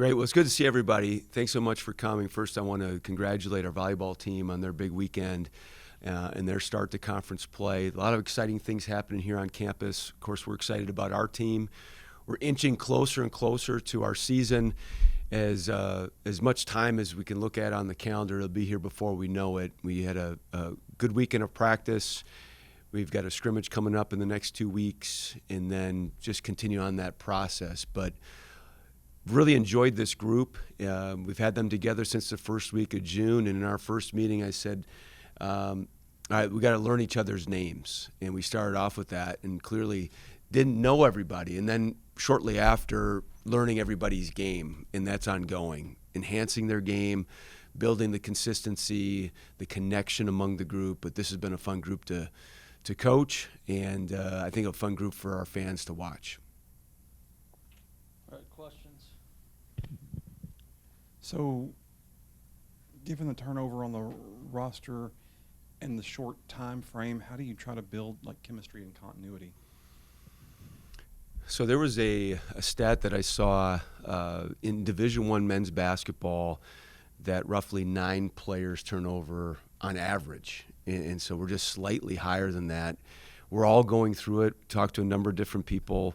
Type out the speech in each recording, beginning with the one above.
Great. Well, it's good to see everybody. Thanks so much for coming. First, I want to congratulate our volleyball team on their big weekend and their start to conference play. A lot of exciting things happening here on campus. Of course, we're excited about our team. We're inching closer and closer to our season. As much time as we can look at on the calendar, it'll be here before we know it. We had a good weekend of practice. We've got a scrimmage coming up in the next 2 weeks, and then just continue on that process. But really enjoyed this group. We've had them together since the first week of June, and in our first meeting I said, all right, we got to learn each other's names. And we started off with that and clearly didn't know everybody. And then shortly after, learning everybody's game, and that's ongoing. Enhancing their game, building the consistency, the connection among the group. But this has been a fun group to coach, and I think a fun group for our fans to watch. All right, questions? So, given the turnover on the roster and the short time frame, how do you try to build like chemistry and continuity? So there was a stat that I saw in Division I men's basketball that roughly 9 players turn over on average. And so we're just slightly higher than that. We're all going through it, talked to a number of different people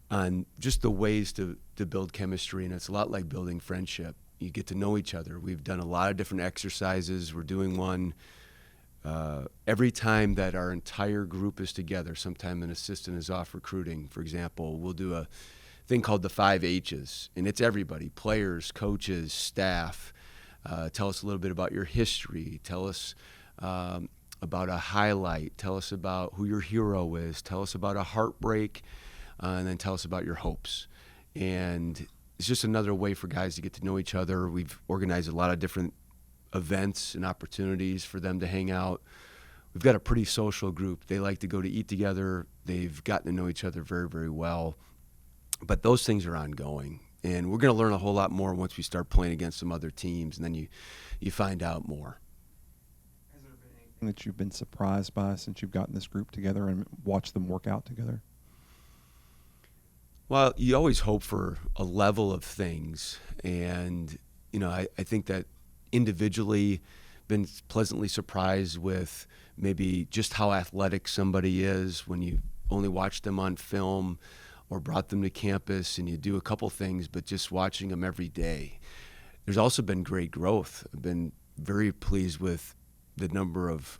on just the ways to build chemistry, and it's a lot like building friendship. You get to know each other. We've done a lot of different exercises. We're doing one every time that our entire group is together. Sometime an assistant is off recruiting, for example. We'll do a thing called the 5 H's, and it's everybody, players, coaches, staff. Tell us a little bit about your history. Tell us about a highlight. Tell us about who your hero is. Tell us about a heartbreak. And then tell us about your hopes. And it's just another way for guys to get to know each other. We've organized a lot of different events and opportunities for them to hang out. We've got a pretty social group. They like to go to eat together. They've gotten to know each other very, very well. But those things are ongoing. And we're going to learn a whole lot more once we start playing against some other teams, and then you find out more. Has there been anything that you've been surprised by since you've gotten this group together and watched them work out together? Well, you always hope for a level of things, and I think that individually been pleasantly surprised with maybe just how athletic somebody is when you only watch them on film or brought them to campus and you do a couple things, but just watching them every day. There's also been great growth. I've been very pleased with the number of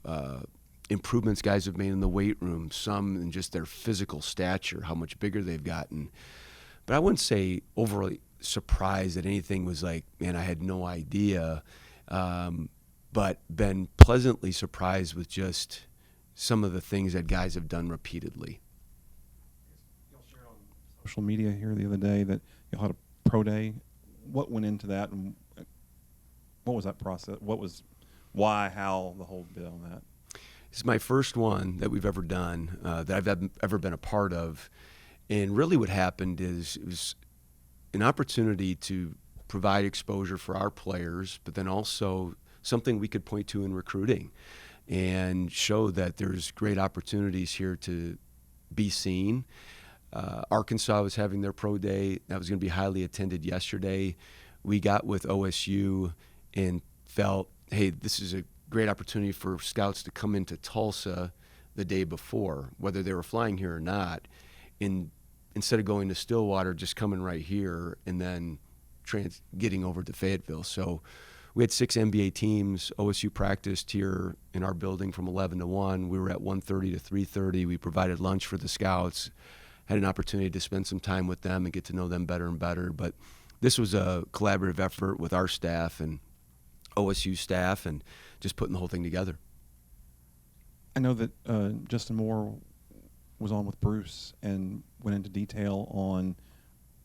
improvements guys have made in the weight room, some in just their physical stature, how much bigger they've gotten. But I wouldn't say overly surprised that anything was like, man, I had no idea, but been pleasantly surprised with just some of the things that guys have done repeatedly. Y'all shared on social media here the other day that y'all had a pro day. What went into that, and what was that process? Why, how, the whole bit on that? It's my first one that we've ever done, that I've ever been a part of. And really what happened is it was an opportunity to provide exposure for our players, but then also something we could point to in recruiting and show that there's great opportunities here to be seen. Arkansas was having their pro day. That was going to be highly attended yesterday. We got with OSU and felt, hey, this is a great opportunity for scouts to come into Tulsa the day before, whether they were flying here or not, instead of going to Stillwater, just coming right here and then getting over to Fayetteville. So we had 6 NBA teams. OSU practiced here in our building from 11 to 1. We were at 1:30 to 3:30. We provided lunch for the scouts, had an opportunity to spend some time with them and get to know them better and better. But this was a collaborative effort with our staff and OSU staff and just putting the whole thing together. I know that Justin Moore was on with Bruce and went into detail on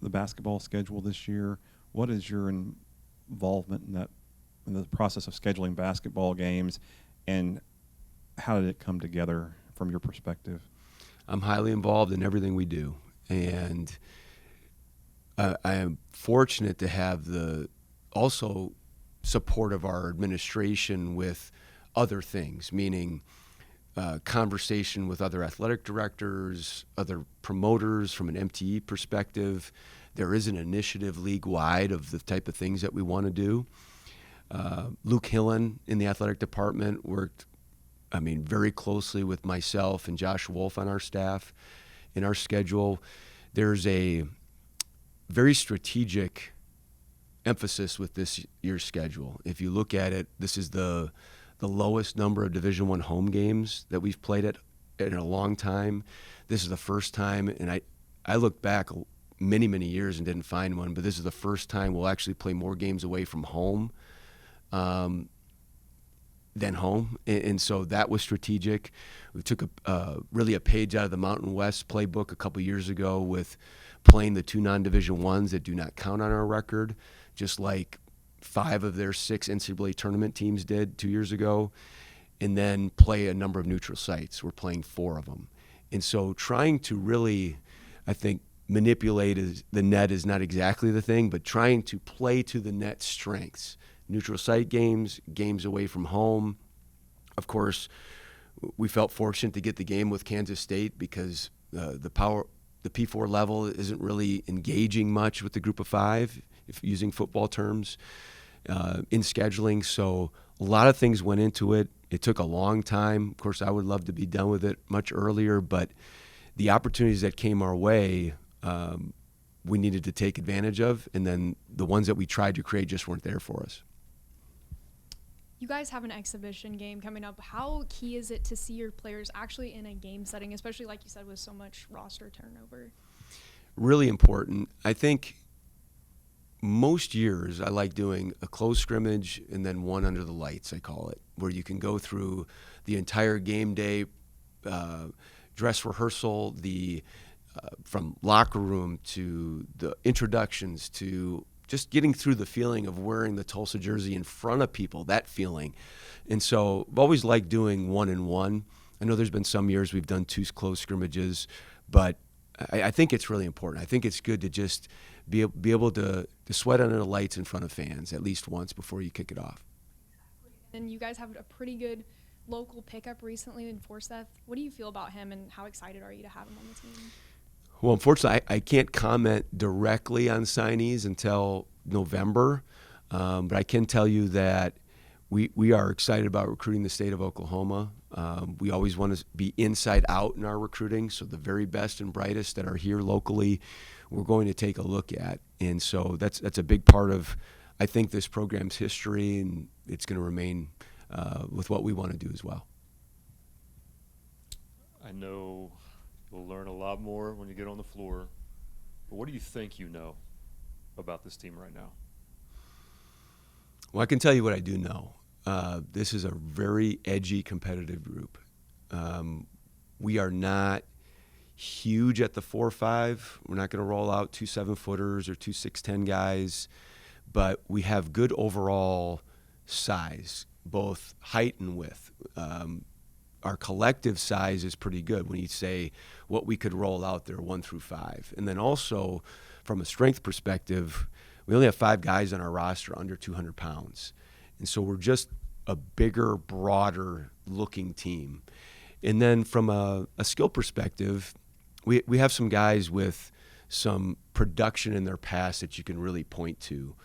the basketball schedule this year. What is your involvement in the process of scheduling basketball games, and how did it come together from your perspective? I'm highly involved in everything we do, and I am fortunate to have the also support of our administration with other things, meaning conversation with other athletic directors, other promoters from an MTE perspective there is an initiative league-wide of the type of things that we want to do. Luke Hillen in the athletic department worked, very closely with myself and Josh Wolf on our staff in our schedule. There's a very strategic emphasis with this year's schedule. If you look at it, this is the lowest number of Division I home games that we've played at in a long time. This is the first time, and I looked back many, many years and didn't find one, but this is the first time we'll actually play more games away from home than home, and so that was strategic. We took really a page out of the Mountain West playbook a couple years ago with playing the 2 non-Division I's that do not count on our record, just like 5 of their 6 NCAA tournament teams did 2 years ago, and then play a number of neutral sites. We're playing 4 of them. And so trying to really, I think, manipulate the net is not exactly the thing, but trying to play to the net's strengths. Neutral site games, games away from home. Of course, we felt fortunate to get the game with Kansas State because the P4 level isn't really engaging much with the group of 5, if using football terms, in scheduling. So a lot of things went into it. It took a long time. Of course, I would love to be done with it much earlier, but the opportunities that came our way, we needed to take advantage of, and then the ones that we tried to create just weren't there for us. You guys have an exhibition game coming up. How key is it to see your players actually in a game setting, especially like you said with so much roster turnover? Really important. I think most years I like doing a closed scrimmage and then one under the lights, I call it, where you can go through the entire game day, dress rehearsal, from locker room to the introductions to just getting through the feeling of wearing the Tulsa jersey in front of people, that feeling. And so I've always liked doing 1-and-1. I know there's been some years we've done 2 closed scrimmages, but I think it's really important. I think it's good to just be able to sweat under the lights in front of fans at least once before you kick it off. And you guys have a pretty good local pickup recently in Forsyth. What do you feel about him, and how excited are you to have him on the team? Well, unfortunately, I can't comment directly on signees until November, but I can tell you that we are excited about recruiting the state of Oklahoma. We always want to be inside out in our recruiting, so the very best and brightest that are here locally, we're going to take a look at. And so that's a big part of, I think, this program's history, and it's going to remain with what we want to do as well. I know we'll learn a lot more when you get on the floor, but what do you think you know about this team right now? Well, I can tell you what I do know. This is a very edgy, competitive group. We are not huge at the 4-5. We're not going to roll out 2 7-footers or 2 6'10" guys, but we have good overall size, both height and width. Our collective size is pretty good when you say what we could roll out there 1 through 5. And then also from a strength perspective, we only have 5 guys on our roster under 200 pounds. And so we're just a bigger, broader looking team. And then from a skill perspective, we have some guys with some production in their past that you can really point to,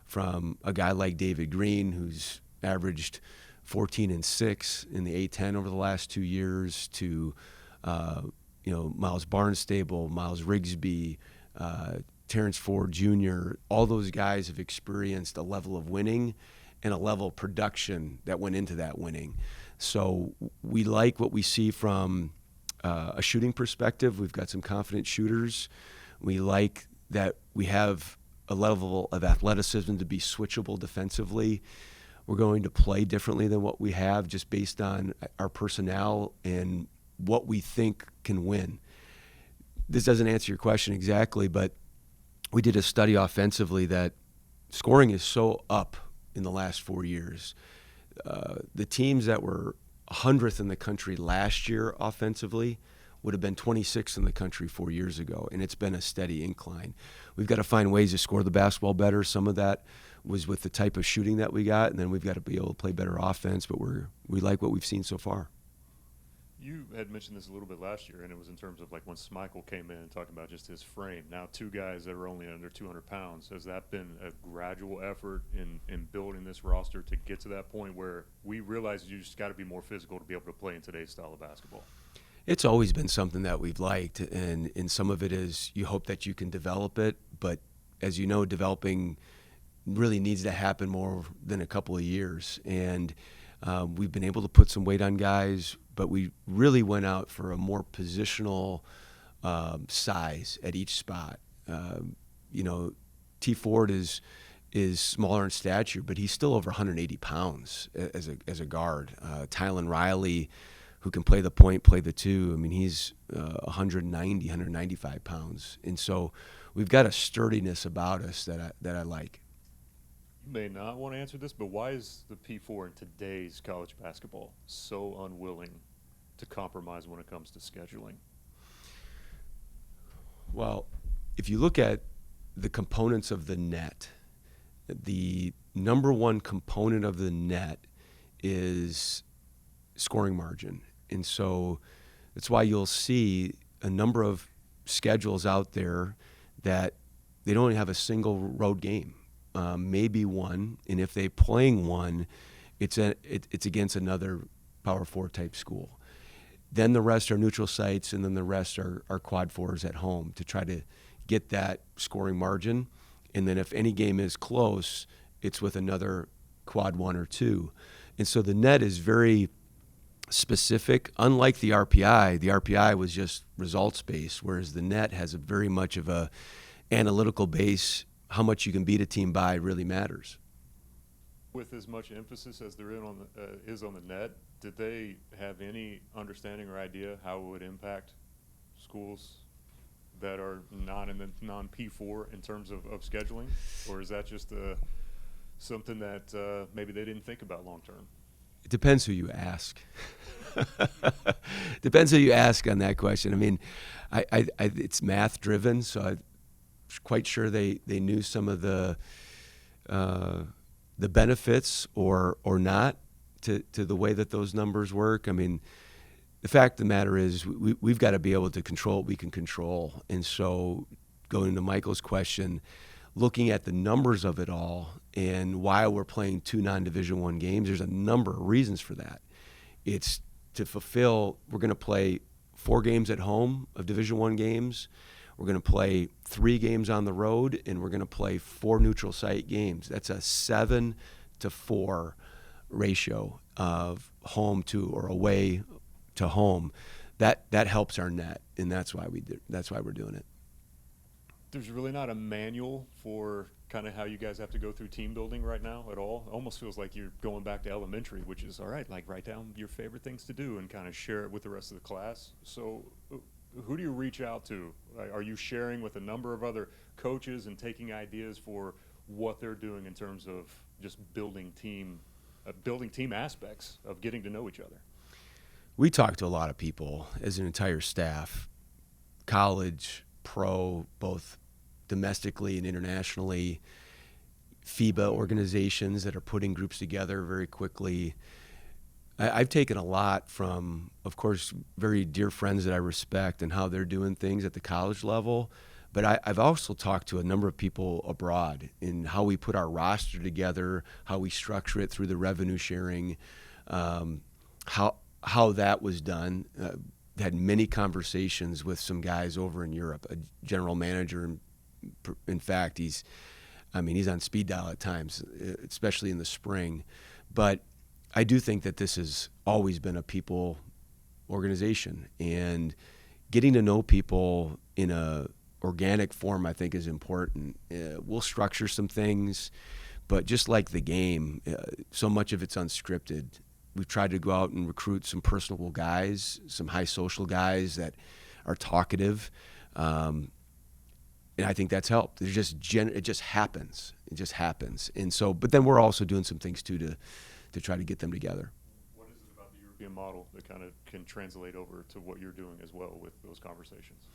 from a guy like David Green, who's averaged 14 and 6 in the A10 over the last 2 years, to Miles Barnstable, Miles Rigsby, Terrence Ford Jr. All those guys have experienced a level of winning and a level of production that went into that winning. So we like what we see from a shooting perspective. We've got some confident shooters. We like that we have a level of athleticism to be switchable defensively. We're going to play differently than what we have just based on our personnel and what we think can win. This doesn't answer your question exactly, but we did a study offensively that scoring is so up in the last 4 years. The teams that were 100th in the country last year offensively would have been 26th in the country 4 years ago, and it's been a steady incline. We've got to find ways to score the basketball better. Some of that was with the type of shooting that we got, and then we've got to be able to play better offense, but we like what we've seen so far. You had mentioned this a little bit last year, and it was in terms of like when Schmeichel came in and talking about just his frame. Now, two guys that are only under 200 pounds. Has that been a gradual effort in building this roster to get to that point where we realize you just got to be more physical to be able to play in today's style of basketball? It's always been something that we've liked, and some of it is you hope that you can develop it, but as you know, developing really needs to happen more than a couple of years. And we've been able to put some weight on guys, but we really went out for a more positional size at each spot. You know, T. Ford is smaller in stature, but he's still over 180 pounds as a guard. Tylen Riley, who can play the point, play the two. I mean, he's 190, 195 pounds, and so we've got a sturdiness about us that I like. You may not want to answer this, but why is the P4 in today's college basketball so unwilling to compromise when it comes to scheduling? Well, if you look at the components of the net, the number one component of the net is scoring margin. And so that's why you'll see a number of schedules out there that they don't have a single road game, maybe one, and if they're playing one, it's against another Power 4 type school. Then the rest are neutral sites, and then the rest are quad fours at home to try to get that scoring margin. And then if any game is close, it's with another quad 1 or 2. And so the net is very specific. Unlike the RPI was just results based, whereas the net has a very much of a analytical base. How much you can beat a team by really matters. With as much emphasis as there is on the net, did they have any understanding or idea how it would impact schools that are not in the non-P4 in terms of scheduling? Or is that just something that maybe they didn't think about long term? It depends who you ask. Depends who you ask on that question. I mean, it's math driven, so I'm quite sure they knew some of the benefits or not to the way that those numbers work. I mean, the fact of the matter is we've got to be able to control what we can control. And so going to Michael's question, looking at the numbers of it all and why we're playing 2 non-Division I games, there's a number of reasons for that. It's to fulfill, we're going to play 4 games at home of Division I games. We're going to play 3 games on the road, and we're going to play 4 neutral site games. That's a 7-to-4 ratio of home to or away to home. That helps our net, and that's why we're doing it. There's really not a manual for kind of how you guys have to go through team building right now at all. It almost feels like you're going back to elementary, which is all right, like write down your favorite things to do and kind of share it with the rest of the class. So who do you reach out to? Are you sharing with a number of other coaches and taking ideas for what they're doing in terms of just building team aspects of getting to know each other? We talk to a lot of people as an entire staff, college, pro, both domestically and internationally, FIBA organizations that are putting groups together very quickly. I've taken a lot from, of course, very dear friends that I respect and how they're doing things at the college level, but I've also talked to a number of people abroad in how we put our roster together, how we structure it through the revenue sharing, how that was done. Had many conversations with some guys over in Europe, a general manager. In fact, he's on speed dial at times, especially in the spring. But I do think that this has always been a people organization, and getting to know people in a organic form, I think, is important. We'll structure some things, but just like the game, so much of it's unscripted. We've tried to go out and recruit some personable guys, some high social guys that are talkative, and I think that's helped. It just happens. It just happens. And so, but then we're also doing some things too to try to get them together. What is it about the European model that kind of can translate over to what you're doing as well with those conversations?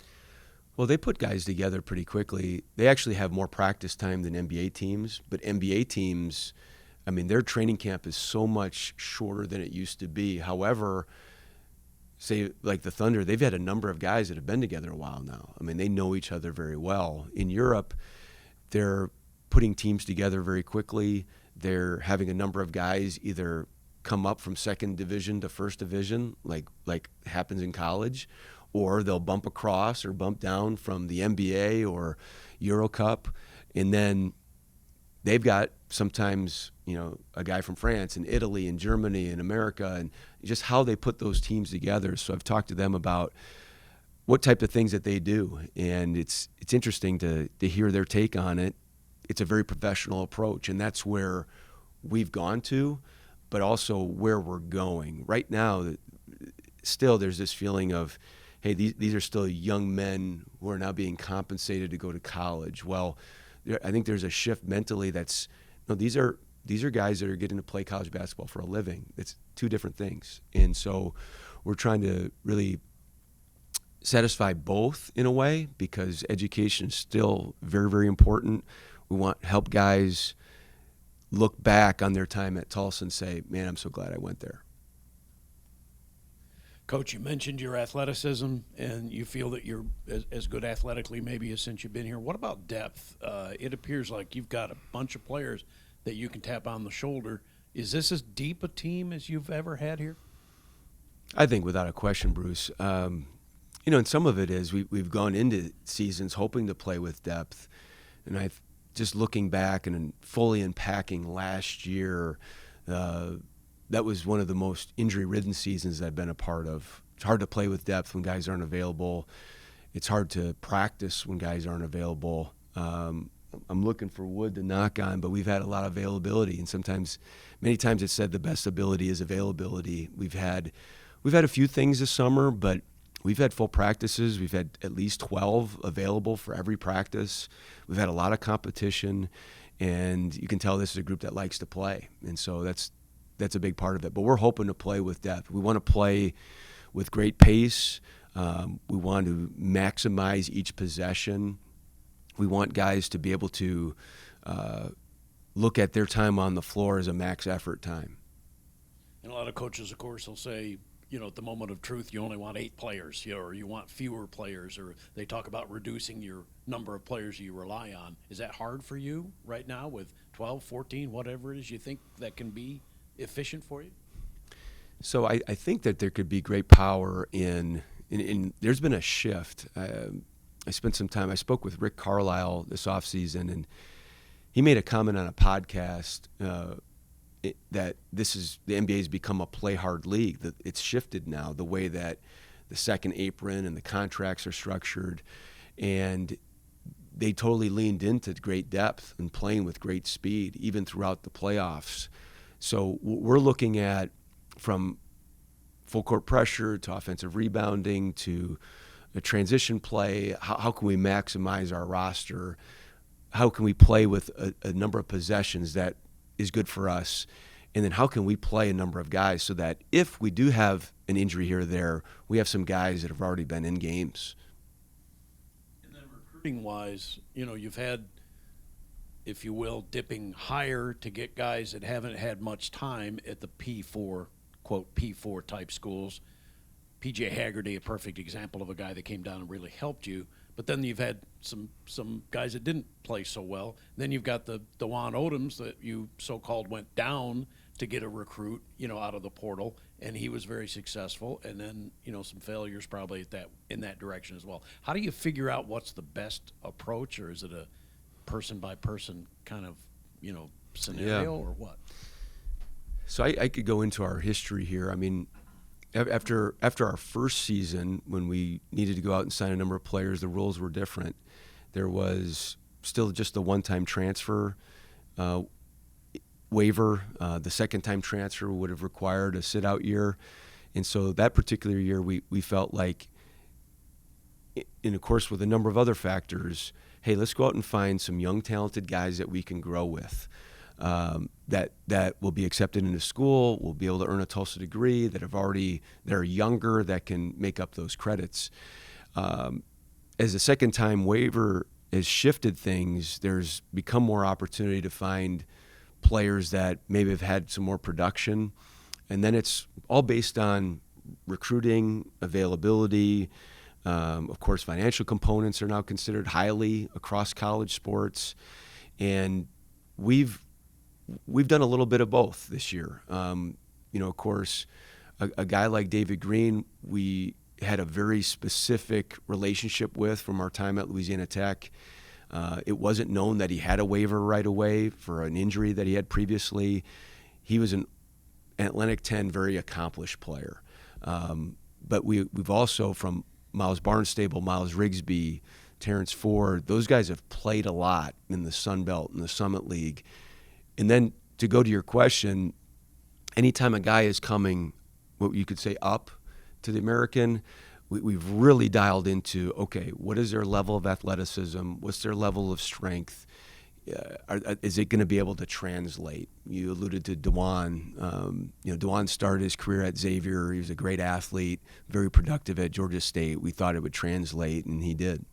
Well, they put guys together pretty quickly. They actually have more practice time than NBA teams, but NBA teams, their training camp is so much shorter than it used to be. However, say like the Thunder, they've had a number of guys that have been together a while now. I mean, they know each other very well. In Europe, they're putting teams together very quickly. They're having a number of guys either come up from second division to first division, like happens in college, or they'll bump across or bump down from the NBA or Euro Cup, and then they've got sometimes, a guy from France and Italy and Germany and America, and just how they put those teams together. So I've talked to them about what type of things that they do, and it's interesting to hear their take on it. It's a very professional approach, and that's where we've gone to, but also where we're going. Right now, still there's this feeling of, hey, these are still young men who are now being compensated to go to college. Well, I think there's a shift mentally that's, these are guys that are getting to play college basketball for a living. It's two different things. And so we're trying to really satisfy both in a way, because education is still very, very important. We want to help guys look back on their time at Tulsa and say, man, I'm so glad I went there. Coach, you mentioned your athleticism, and you feel that you're as good athletically maybe as since you've been here. What about depth? It appears like you've got a bunch of players that you can tap on the shoulder. Is this as deep a team as you've ever had here? I think without a question, Bruce. And some of it is we've gone into seasons hoping to play with depth. And I've just looking back and fully unpacking last year, that was one of the most injury-ridden seasons I've been a part of. It's hard to play with depth when guys aren't available. It's hard to practice when guys aren't available. I'm looking for wood to knock on, but we've had a lot of availability, and many times it's said the best ability is availability. We've had a few things this summer, but we've had full practices. We've had at least 12 available for every practice. We've had a lot of competition, and you can tell this is a group that likes to play, and so that's a big part of it. But we're hoping to play with depth. We want to play with great pace. We want to maximize each possession. We want guys to be able to look at their time on the floor as a max effort time. And a lot of coaches, of course, will say, at the moment of truth, you only want 8 players, or you want fewer players, or they talk about reducing your number of players you rely on. Is that hard for you right now with 12, 14, whatever it is? You think that can be efficient for you? So I think that there could be great power in there's been a shift. I spent some time, I spoke with Rick Carlisle this offseason, and he made a comment on a podcast that the NBA has become a play hard league, that it's shifted now, the way that the second apron and the contracts are structured, and they totally leaned into great depth and playing with great speed, even throughout the playoffs. So we're looking at, from full court pressure to offensive rebounding to a transition play, how can we maximize our roster? How can we play with a number of possessions that is good for us? And then how can we play a number of guys so that if we do have an injury here or there, we have some guys that have already been in games? And then recruiting-wise, you've had, if you will, dipping higher to get guys that haven't had much time at the P4, quote, P4 type schools. P.J. Haggerty, a perfect example of a guy that came down and really helped you. But then you've had some guys that didn't play so well. Then you've got the Dewan Odoms that you so-called went down to get a recruit, out of the portal, and he was very successful. And then, some failures probably in that direction as well. How do you figure out what's the best approach, or is it a person-by-person kind of, scenario, or what? So I could go into our history here. I mean, after our first season, when we needed to go out and sign a number of players, the rules were different. There was still just the one-time transfer waiver. The second-time transfer would have required a sit-out year. And so that particular year, we felt like, and of course with a number of other factors, hey, let's go out and find some young, talented guys that we can grow with. That will be accepted into school, will be able to earn a Tulsa degree, that are younger, that can make up those credits. As the second-time waiver has shifted things, there's become more opportunity to find players that maybe have had some more production, and then it's all based on recruiting, availability. Of course, financial components are now considered highly across college sports, and we've done a little bit of both this year. Of course, a guy like David Green, we had a very specific relationship with from our time at Louisiana Tech. It wasn't known that he had a waiver right away for an injury that he had previously. He was an Atlantic 10 very accomplished player. But we've also, from Miles Barnstable, Miles Rigsby, Terrence Ford, those guys have played a lot in the Sun Belt and the Summit League. And then to go to your question, anytime a guy is coming, what you could say, up to the American, we've really dialed into, okay, what is their level of athleticism? What's their level of strength? Is it going to be able to translate? You alluded to DeJuan. DeJuan started his career at Xavier. He was a great athlete, very productive at Georgia State. We thought it would translate, and he did.